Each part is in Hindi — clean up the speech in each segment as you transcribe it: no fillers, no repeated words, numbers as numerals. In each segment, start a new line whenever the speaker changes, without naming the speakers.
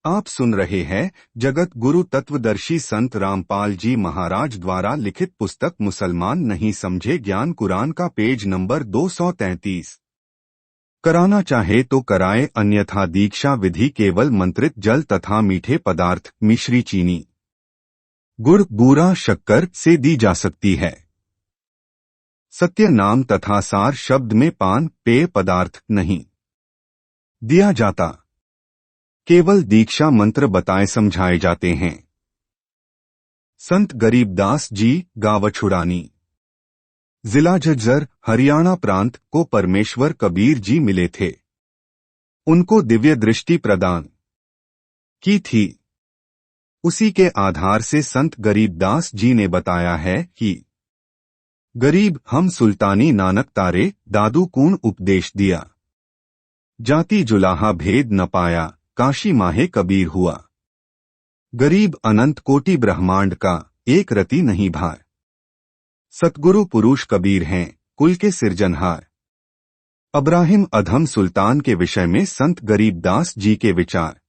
आप सुन रहे हैं जगत गुरु तत्वदर्शी संत रामपाल जी महाराज द्वारा लिखित पुस्तक मुसलमान नहीं समझे ज्ञान कुरान का पेज नंबर 233। कराना चाहे तो कराए, अन्यथा दीक्षा विधि केवल मंत्रित जल तथा मीठे पदार्थ मिश्री चीनी गुड़ बूरा शक्कर से दी जा सकती है। सत्य नाम तथा सार शब्द में पान पेय पदार्थ नहीं दिया जाता, केवल दीक्षा मंत्र बताए समझाए जाते हैं। संत गरीबदास जी गावछुड़ानी, जिला झज्जर, हरियाणा प्रांत को परमेश्वर कबीर जी मिले थे। उनको दिव्य दृष्टि प्रदान की थी। उसी के आधार से संत गरीबदास जी ने बताया है कि गरीब हम सुल्तानी नानक तारे दादू कूण उपदेश दिया, जाति जुलाहा भेद न पाया काशी माहे कबीर हुआ। गरीब अनंत कोटि ब्रह्मांड का एक रति नहीं भार, सतगुरु पुरुष कबीर हैं कुल के सिरजनहार। अब्राहिम अधम सुल्तान के विषय में संत गरीबदास जी के विचार।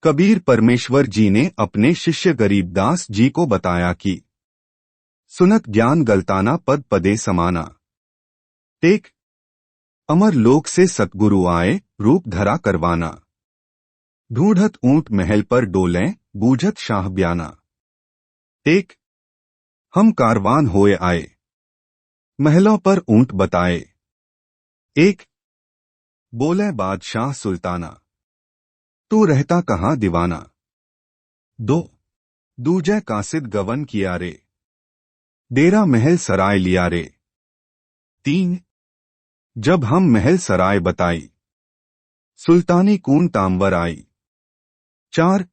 कबीर परमेश्वर जी ने अपने शिष्य गरीबदास जी को बताया कि सुनत ज्ञान गलताना पद पदे समाना, टेक अमर लोक से सतगुरु आए रूप धरा करवाना। ढूंढत ऊंट महल पर डोलें बूझत शाह ब्याना, टेक हम कारवान होए आए महलों पर ऊंट बताए। एक बोले बादशाह सुल्ताना, तू रहता कहाँ दीवाना। दो दूजे कासिद गवन किया रे, डेरा महल सराय लिया रे। तीन जब हम महल सराय बताई, सुल्तानी कून तांवर आई। चार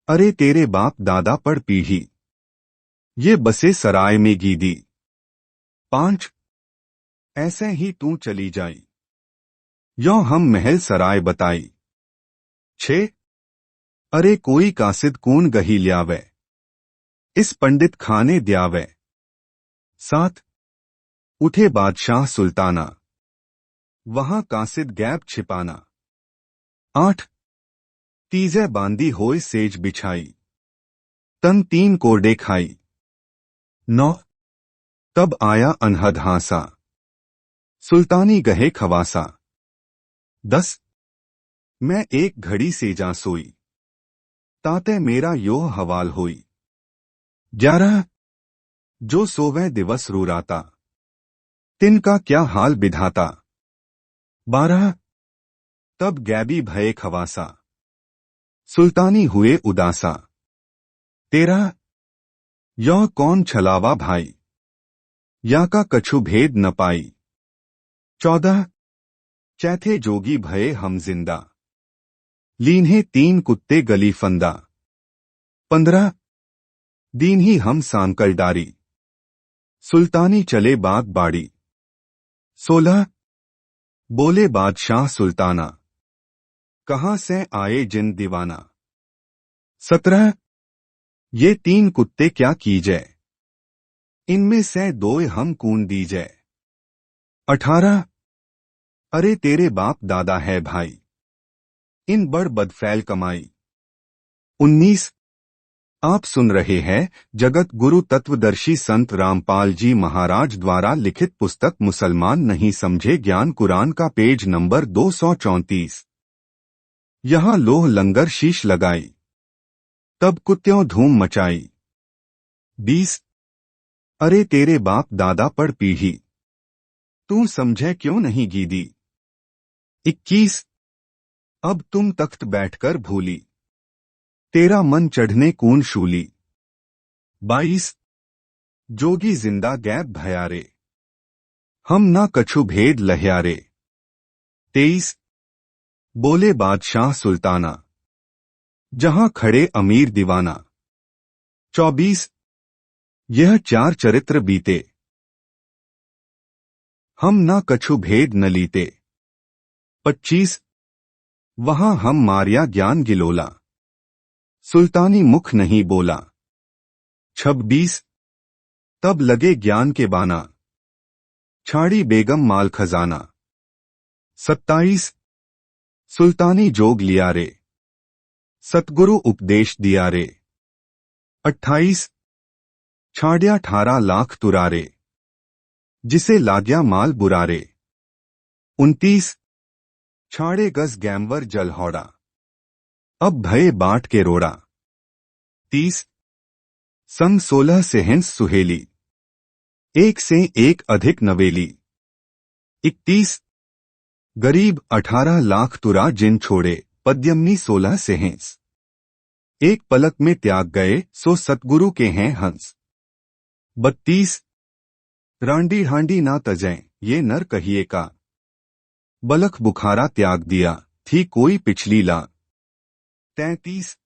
अरे तेरे बाप दादा पढ़ पीढ़ी, ये बसे सराय में गीदी। पांच ऐसे ही तू चली जाई, यों हम महल सराय बताई। छह अरे कोई कासिद कून गही ल्यावे, इस पंडित खाने द्यावे। सात उठे बादशाह सुल्ताना, वहां कासिद गैब छिपाना। आठ तीजे बांदी होए सेज बिछाई, तन तीन कोरडे खाई। नौ तब आया अनहद हांसा, सुल्तानी गहे खवासा। 10 मैं एक घड़ी से जा सोई, ताते मेरा योह हवाल होई। 11 जो सोवे दिवस रूराता, तिनका क्या हाल विधाता। 12 तब गैबी भये खवासा, सुल्तानी हुए उदासा। 13 यह कौन छलावा भाई, या का कछु भेद न पाई। 14 चैथे जोगी भये हम जिंदा, लीन्हे तीन कुत्ते गली फंदा। 15 दीन ही हम सांकल डारी, सुल्तानी चले बाग बाड़ी। 16 बोले बादशाह सुल्ताना, कहाँ से आए जिन दीवाना। 17 ये तीन कुत्ते क्या कीजे, इनमें से दो हम कून दीजे। 18 अरे तेरे बाप दादा है भाई, इन बड़ बदफैल कमाई। 19 आप सुन रहे हैं जगत गुरु तत्वदर्शी संत रामपाल जी महाराज द्वारा लिखित पुस्तक मुसलमान नहीं समझे ज्ञान कुरान का पेज नंबर 234। यहां लोह लंगर शीश लगाई, तब कुत्त्यों धूम मचाई। 20 अरे तेरे बाप दादा पढ़ पीढ़ी, तू समझे क्यों नहीं गीदी। 21 अब तुम तख्त बैठकर भूली, तेरा मन चढ़ने कून शूली। 22 जोगी जिंदा गैब भयारे, हम ना कछु भेद लह्यारे। 23 बोले बादशाह सुल्ताना, जहां खड़े अमीर दीवाना। 24 यह चार चरित्र बीते, हम ना कछु भेद न लीते। 25 वहां हम मारिया ज्ञान गिलोला, सुल्तानी मुख नहीं बोला। 26 तब लगे ज्ञान के बाना, छाड़ी बेगम माल खजाना। 27 सुल्तानी जोग लिया रे, सतगुरु उपदेश दिया रे। 28 छाड़िया 18 लाख तुरारे, जिसे लाग्या माल बुरारे। 29 छाड़े गज गैम्वर जलहौड़ा, अब भये बाट के रोड़ा। 30 संग 16 सेहंस सुहेली, एक से एक अधिक नवेली। 31 गरीब 18 लाख तुरा जिन छोड़े, पद्यमनी 16 सेहंस। एक पलक में त्याग गए, सो सतगुरु के हैं हंस। 32 रांडी हांडी ना तजें, ये नर कहिए का, बलख बुखारा त्याग दिया, थी कोई पिछली ला। 33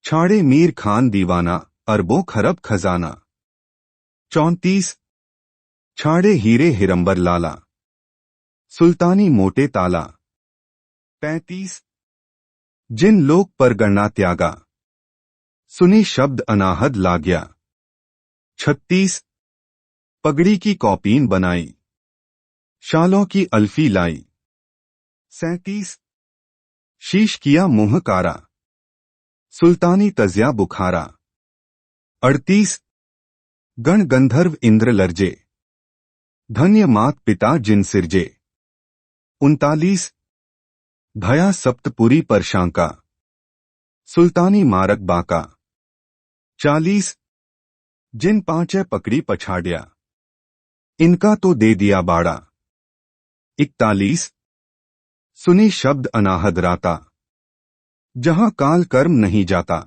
छाड़े मीर खान दीवाना, अरबों खरब खजाना। 34 छाड़े हीरे हिरंबर लाला, सुल्तानी मोटे ताला। 35 जिन लोक पर गणना त्यागा, सुनी शब्द अनाहद लाग्या। 36 पगड़ी की कौपीन बनाई, शालों की अल्फी लाई। 37 शीश किया मुंह कारा, सुल्तानी तजिया बुखारा। 38 गण गंधर्व इंद्र लर्जे, धन्य मात पिता जिन सिरजे। 39 भया सप्तपुरी पर शांका, सुल्तानी मारक बाका। 40 जिन पांचे पकड़ी पछाड़िया, इनका तो दे दिया बाड़ा। 41 सुनी शब्द अनाहद राता, जहां काल कर्म नहीं जाता।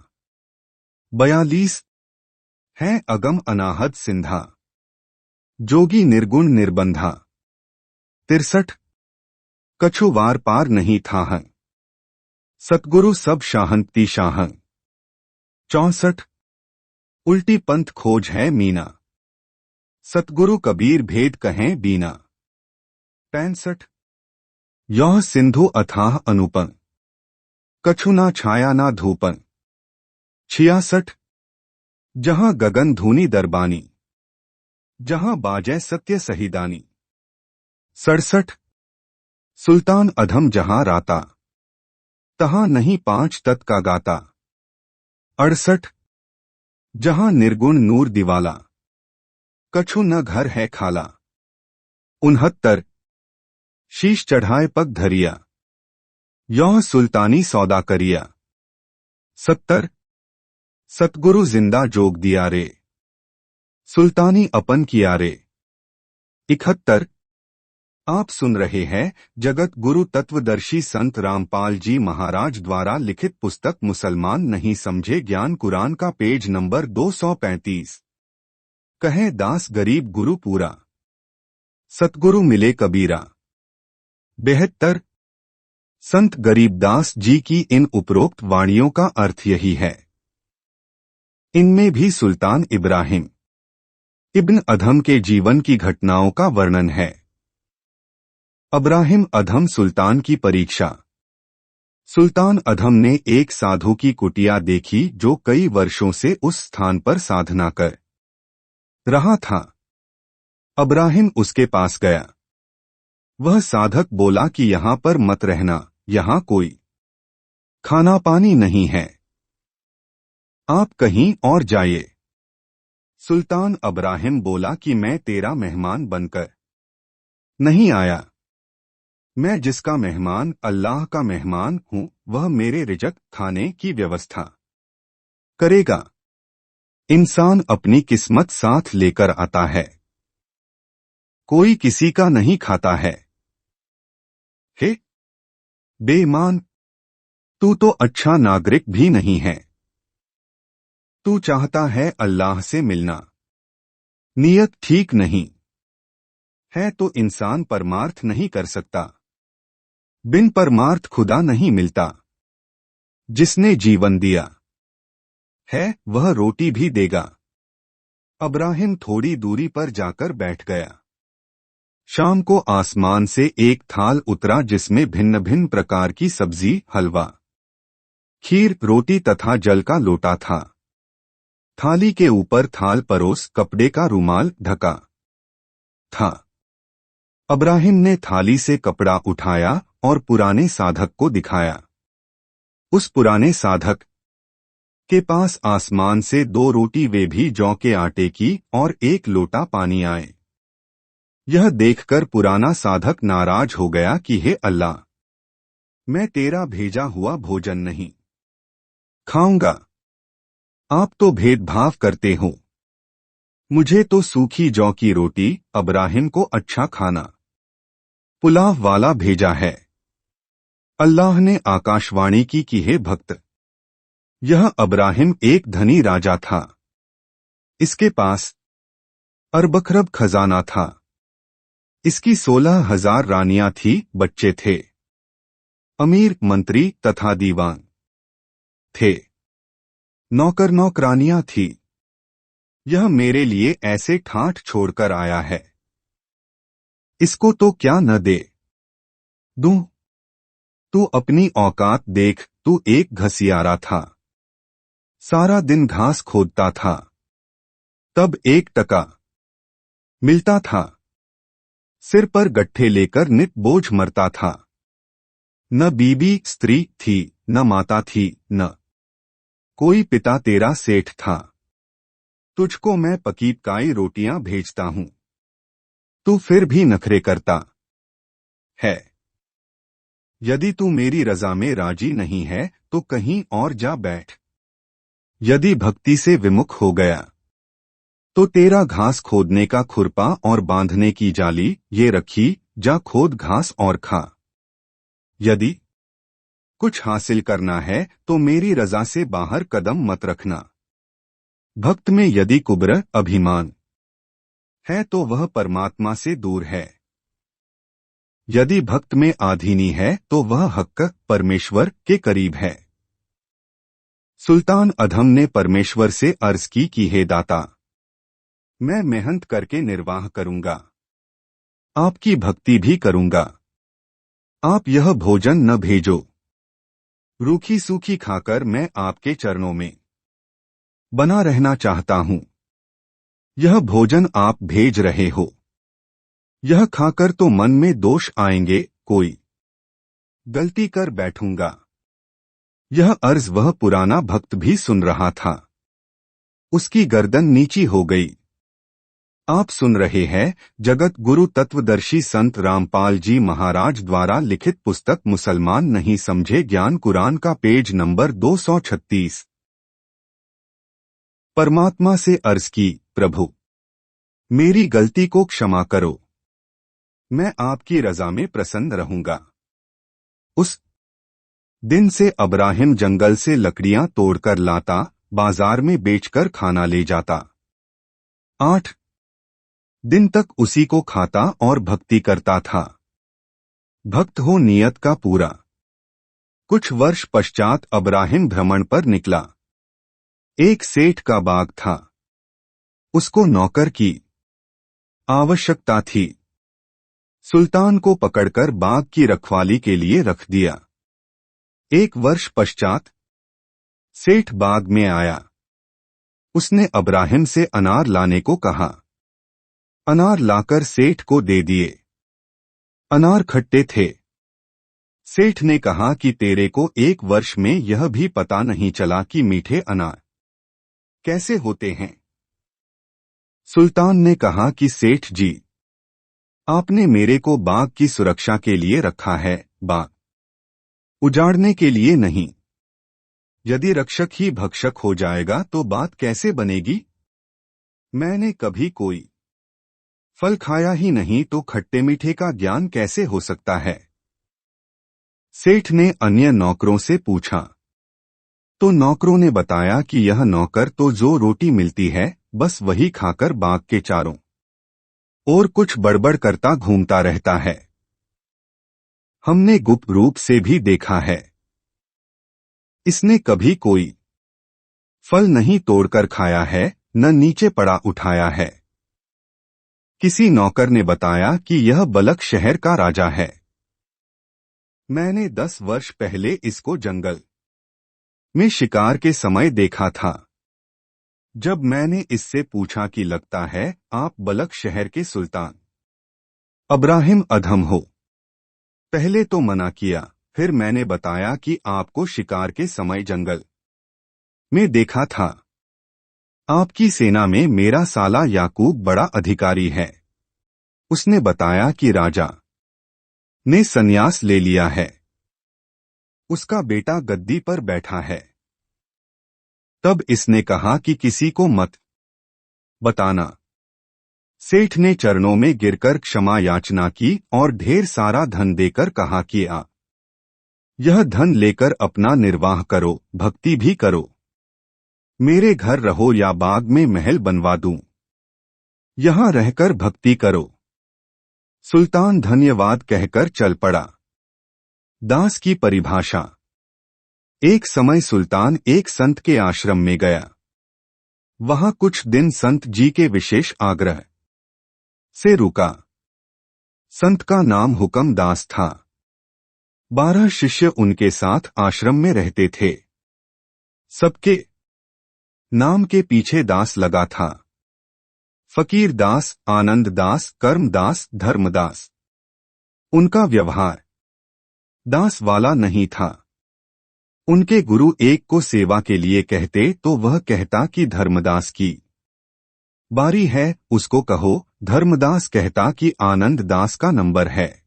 42 है अगम अनाहद सिंधा, जोगी निर्गुण निर्बंधा। 63 कछु वार पार नहीं था हैं, सतगुरु सब शाहंती शाहं। 64 उल्टी पंथ खोज है मीना, सतगुरु कबीर भेद कहें बीना। 65 यह सिंधु अथाह अनुपन, कछु ना छाया ना धूपन। 66 जहां गगन धूनी दरबानी, जहां बाजै सत्य सहीदानी। 67 सुल्तान अधम जहां राता, तहां नहीं पांच तत् का गाता। 68 जहां निर्गुण नूर दिवाला, कछु न घर है खाला। 69 शीश चढ़ाए पग धरिया, यौह सुल्तानी सौदा करिया। 70 सतगुरु जिंदा जोग दिया रे, सुल्तानी अपन किया रे। 71 आप सुन रहे हैं जगत गुरु तत्वदर्शी संत रामपाल जी महाराज द्वारा लिखित पुस्तक मुसलमान नहीं समझे ज्ञान कुरान का पेज नंबर 235। कहे दास गरीब गुरु पूरा, सतगुरु मिले कबीरा। 72 संत गरीबदास जी की इन उपरोक्त वाणियों का अर्थ यही है। इनमें भी सुल्तान इब्राहिम इब्न अधम के जीवन की घटनाओं का वर्णन है। अब्राहिम अधम सुल्तान की परीक्षा। सुल्तान अधम ने एक साधु की कुटिया देखी जो कई वर्षों से उस स्थान पर साधना कर रहा था। अब्राहिम उसके पास गया। वह साधक बोला कि यहां पर मत रहना, यहां कोई खाना पानी नहीं है, आप कहीं और जाइए। सुल्तान अब्राहिम बोला कि मैं तेरा मेहमान बनकर नहीं आया, मैं जिसका मेहमान अल्लाह का मेहमान हूं वह मेरे रिज़्क़ खाने की व्यवस्था करेगा। इंसान अपनी किस्मत साथ लेकर आता है, कोई किसी का नहीं खाता है। हे बेईमान, तू तो अच्छा नागरिक भी नहीं है। तू चाहता है अल्लाह से मिलना, नियत ठीक नहीं है तो इंसान परमार्थ नहीं कर सकता। बिन परमार्थ खुदा नहीं मिलता। जिसने जीवन दिया है वह रोटी भी देगा। अब्राहिम थोड़ी दूरी पर जाकर बैठ गया। शाम को आसमान से एक थाल उतरा जिसमें भिन्न भिन्न प्रकार की सब्जी, हलवा, खीर, रोटी तथा जल का लोटा था। थाली के ऊपर थाल परोस कपड़े का रूमाल ढका था। अब्राहिम ने थाली से कपड़ा उठाया और पुराने साधक को दिखाया। उस पुराने साधक के पास आसमान से 2 रोटी, वे भी जौ के आटे की, और 1 लोटा पानी आए। यह देखकर पुराना साधक नाराज हो गया कि हे अल्लाह, मैं तेरा भेजा हुआ भोजन नहीं खाऊंगा। आप तो भेदभाव करते हो। मुझे तो सूखी जौ की रोटी, अब्राहिम को अच्छा खाना पुलाव वाला भेजा है। अल्लाह ने आकाशवाणी की कि हे भक्त, यह अब्राहिम एक धनी राजा था। इसके पास अरबखरब खजाना था। इसकी 16,000 रानियां थी, बच्चे थे, अमीर, मंत्री तथा दीवान थे, नौकर नौकरानियां थी। यह मेरे लिए ऐसे ठाठ छोड़कर आया है। इसको तो क्या न दे दूं? तू अपनी औकात देख। तू एक घसियारा था, सारा दिन घास खोदता था, तब 1 टका मिलता था। सिर पर गट्ठे लेकर नित बोझ मरता था। न बीबी स्त्री थी, न माता थी, न कोई पिता तेरा सेठ था। तुझको मैं पकी पकाई रोटियां भेजता हूं, तू फिर भी नखरे करता है। यदि तू मेरी रजा में राजी नहीं है तो कहीं और जा बैठ। यदि भक्ति से विमुख हो गया तो तेरा घास खोदने का खुरपा और बांधने की जाली ये रखी, जा खोद घास और खा। यदि कुछ हासिल करना है तो मेरी रजा से बाहर कदम मत रखना। भक्त में यदि कुब्र, अभिमान है तो वह परमात्मा से दूर है। यदि भक्त में आधीनी है तो वह हक्क, परमेश्वर के करीब है। सुल्तान अधम ने परमेश्वर से अर्ज की कि हे दाता, मैं मेहनत करके निर्वाह करूंगा, आपकी भक्ति भी करूंगा। आप यह भोजन न भेजो। रूखी सूखी खाकर मैं आपके चरणों में बना रहना चाहता हूं। यह भोजन आप भेज रहे हो, यह खाकर तो मन में दोष आएंगे, कोई गलती कर बैठूंगा। यह अर्ज वह पुराना भक्त भी सुन रहा था। उसकी गर्दन नीची हो गई। आप सुन रहे हैं जगत गुरु तत्वदर्शी संत रामपाल जी महाराज द्वारा लिखित पुस्तक मुसलमान नहीं समझे ज्ञान कुरान का पेज नंबर 236। परमात्मा से अर्ज की, प्रभु मेरी गलती को क्षमा करो, मैं आपकी रजा में प्रसन्न रहूंगा। उस दिन से अब्राहिम जंगल से लकड़ियां तोड़कर लाता, बाजार में बेचकर खाना ले जाता। 8 दिन तक उसी को खाता और भक्ति करता था। भक्त हो नियत का पूरा। कुछ वर्ष पश्चात अब्राहिम भ्रमण पर निकला। एक सेठ का बाग था। उसको नौकर की आवश्यकता थी। सुल्तान को पकड़कर बाग की रखवाली के लिए रख दिया। 1 वर्ष पश्चात सेठ बाग में आया। उसने अब्राहिम से अनार लाने को कहा। अनार लाकर सेठ को दे दिए। अनार खट्टे थे। सेठ ने कहा कि तेरे को 1 वर्ष में यह भी पता नहीं चला कि मीठे अनार कैसे होते हैं। सुल्तान ने कहा कि सेठ जी, आपने मेरे को बाग की सुरक्षा के लिए रखा है, बाग उजाड़ने के लिए नहीं। यदि रक्षक ही भक्षक हो जाएगा तो बात कैसे बनेगी। मैंने कभी कोई फल खाया ही नहीं तो खट्टे मीठे का ज्ञान कैसे हो सकता है। सेठ ने अन्य नौकरों से पूछा तो नौकरों ने बताया कि यह नौकर तो जो रोटी मिलती है बस वही खाकर बाग के चारों और कुछ बड़बड़ करता घूमता रहता है। हमने गुप्त रूप से भी देखा है। इसने कभी कोई फल नहीं तोड़कर खाया है, न नीचे पड़ा उठाया है। किसी नौकर ने बताया कि यह बलक शहर का राजा है। मैंने 10 वर्ष पहले इसको जंगल में शिकार के समय देखा था। जब मैंने इससे पूछा कि लगता है आप बलक शहर के सुल्तान अब्राहिम अधम हो, पहले तो मना किया, फिर मैंने बताया कि आपको शिकार के समय जंगल में देखा था। आपकी सेना में मेरा साला याकूब बड़ा अधिकारी है। उसने बताया कि राजा ने संन्यास ले लिया है। उसका बेटा गद्दी पर बैठा है। तब इसने कहा कि किसी को मत बताना। सेठ ने चरणों में गिरकर क्षमा याचना की और ढेर सारा धन देकर कहा कि यह धन लेकर अपना निर्वाह करो, भक्ति भी करो। मेरे घर रहो या बाग में महल बनवा दूं, यहां रहकर भक्ति करो। सुल्तान धन्यवाद कहकर चल पड़ा। दास की परिभाषा। एक समय सुल्तान एक संत के आश्रम में गया। वहां कुछ दिन संत जी के विशेष आग्रह से रुका। संत का नाम हुक्म दास था। 12 शिष्य उनके साथ आश्रम में रहते थे। सबके नाम के पीछे दास लगा था। फकीर दास, आनंद दास, कर्म दास, धर्मदास। उनका व्यवहार दास वाला नहीं था। उनके गुरु एक को सेवा के लिए कहते तो वह कहता कि धर्मदास की बारी है, उसको कहो। धर्मदास कहता कि आनंद दास का नंबर है।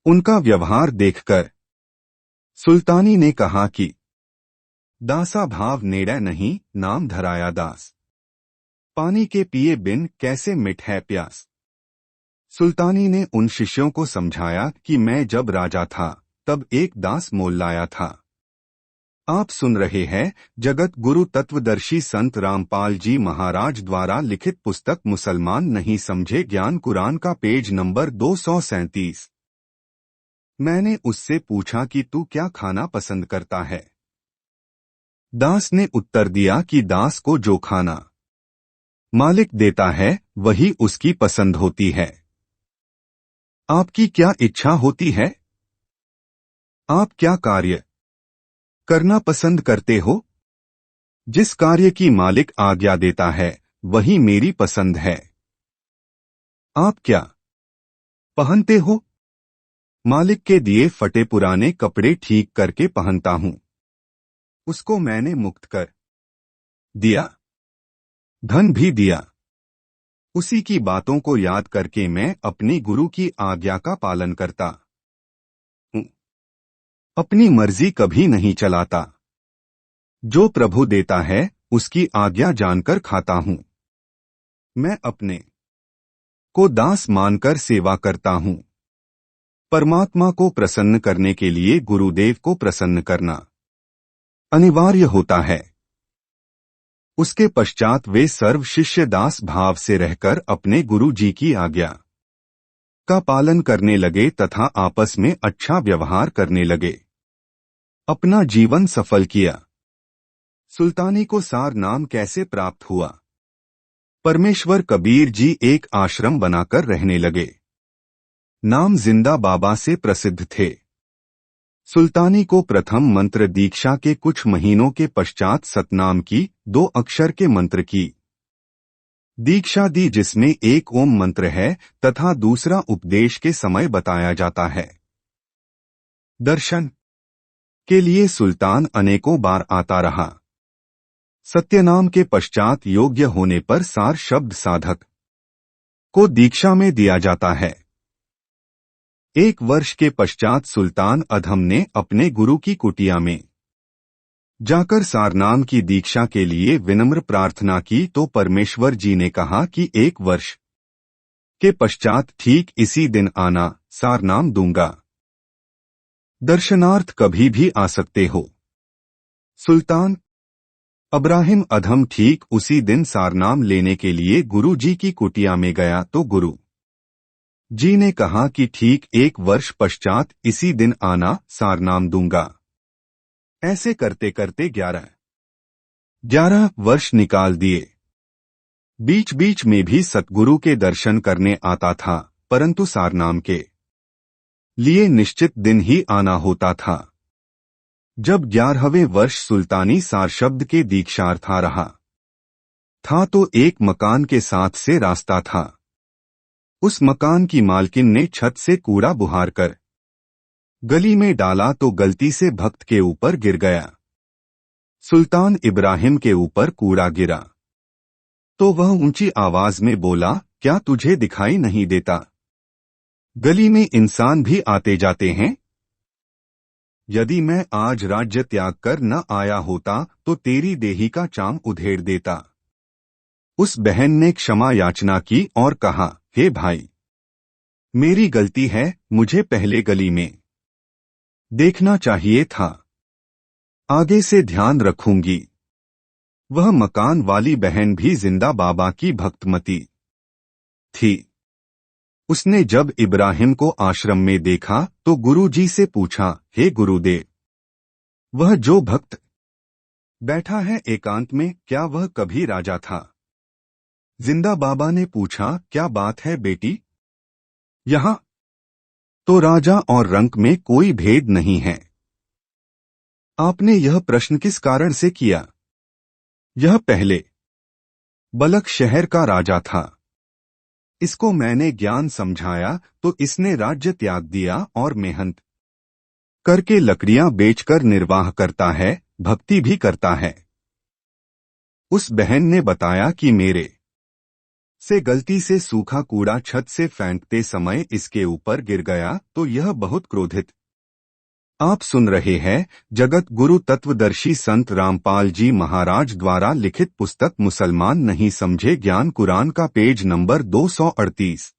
उनका व्यवहार देखकर सुल्तानी ने कहा कि दासा भाव नेड़े नहीं, नाम धराया दास। पानी के पिए बिन कैसे मिट है प्यास। सुल्तानी ने उन शिष्यों को समझाया कि मैं जब राजा था तब एक दास मोल लाया था। आप सुन रहे हैं जगत गुरु तत्वदर्शी संत रामपाल जी महाराज द्वारा लिखित पुस्तक मुसलमान नहीं समझे ज्ञान कुरान का पेज नंबर 237। मैंने उससे पूछा कि तू क्या खाना पसंद करता है। दास ने उत्तर दिया कि दास को जो खाना मालिक देता है वही उसकी पसंद होती है। आपकी क्या इच्छा होती है? आप क्या कार्य करना पसंद करते हो? जिस कार्य की मालिक आज्ञा देता है वही मेरी पसंद है। आप क्या पहनते हो? मालिक के दिए फटे पुराने कपड़े ठीक करके पहनता हूं। उसको मैंने मुक्त कर दिया, धन भी दिया। उसी की बातों को याद करके मैं अपने गुरु की आज्ञा का पालन करता हूं। अपनी मर्जी कभी नहीं चलाता। जो प्रभु देता है उसकी आज्ञा जानकर खाता हूं। मैं अपने को दास मानकर सेवा करता हूं। परमात्मा को प्रसन्न करने के लिए गुरुदेव को प्रसन्न करना अनिवार्य होता है। उसके पश्चात वे सर्व शिष्य दास भाव से रहकर अपने गुरु जी की आज्ञा का पालन करने लगे तथा आपस में अच्छा व्यवहार करने लगे। अपना जीवन सफल किया। सुल्तानी को सार नाम कैसे प्राप्त हुआ? परमेश्वर कबीर जी एक आश्रम बनाकर रहने लगे। नाम जिंदा बाबा से प्रसिद्ध थे। सुल्तानी को प्रथम मंत्र दीक्षा के कुछ महीनों के पश्चात सतनाम की 2 अक्षर के मंत्र की दीक्षा दी, जिसमें एक ओम मंत्र है तथा दूसरा उपदेश के समय बताया जाता है। दर्शन के लिए सुल्तान अनेकों बार आता रहा। सत्यनाम के पश्चात योग्य होने पर सार शब्द साधक को दीक्षा में दिया जाता है। 1 वर्ष के पश्चात सुल्तान अधम ने अपने गुरु की कुटिया में जाकर सारनाम की दीक्षा के लिए विनम्र प्रार्थना की तो परमेश्वर जी ने कहा कि 1 वर्ष के पश्चात ठीक इसी दिन आना, सारनाम दूंगा। दर्शनार्थ कभी भी आ सकते हो। सुल्तान अब्राहिम अधम ठीक उसी दिन सारनाम लेने के लिए गुरु जी की कुटिया में गया तो गुरु जी ने कहा कि ठीक 1 वर्ष पश्चात इसी दिन आना, सारनाम दूंगा। ऐसे करते करते 11 वर्ष निकाल दिए। बीच बीच में भी सतगुरु के दर्शन करने आता था, परंतु सारनाम के लिए निश्चित दिन ही आना होता था। जब 11वें वर्ष सुल्तानी सार शब्द के दीक्षार्था रहा था तो एक मकान के साथ से रास्ता था। उस मकान की मालकिन ने छत से कूड़ा बुहार कर गली में डाला तो गलती से भक्त के ऊपर गिर गया। सुल्तान इब्राहिम के ऊपर कूड़ा गिरा तो वह ऊंची आवाज में बोला, क्या तुझे दिखाई नहीं देता? गली में इंसान भी आते जाते हैं। यदि मैं आज राज्य त्याग कर न आया होता तो तेरी देही का चाम उधेड़ देता। उस बहन ने क्षमा याचना की और कहा, हे भाई, मेरी गलती है, मुझे पहले गली में देखना चाहिए था। आगे से ध्यान रखूंगी। वह मकान वाली बहन भी जिंदा बाबा की भक्तमती थी। उसने जब इब्राहिम को आश्रम में देखा तो गुरुजी से पूछा, हे गुरुदेव, वह जो भक्त बैठा है एकांत में, क्या वह कभी राजा था? जिंदा बाबा ने पूछा, क्या बात है बेटी, यहाँ तो राजा और रंक में कोई भेद नहीं है। आपने यह प्रश्न किस कारण से किया? यह पहले बलख शहर का राजा था। इसको मैंने ज्ञान समझाया तो इसने राज्य त्याग दिया और मेहनत करके लकड़ियां बेचकर निर्वाह करता है, भक्ति भी करता है। उस बहन ने बताया कि मेरे से गलती से सूखा कूड़ा छत से फेंकते समय इसके ऊपर गिर गया तो यह बहुत क्रोधित। आप सुन रहे हैं जगत गुरु तत्वदर्शी संत रामपाल जी महाराज द्वारा लिखित पुस्तक मुसलमान नहीं समझे ज्ञान कुरान का पेज नंबर 238।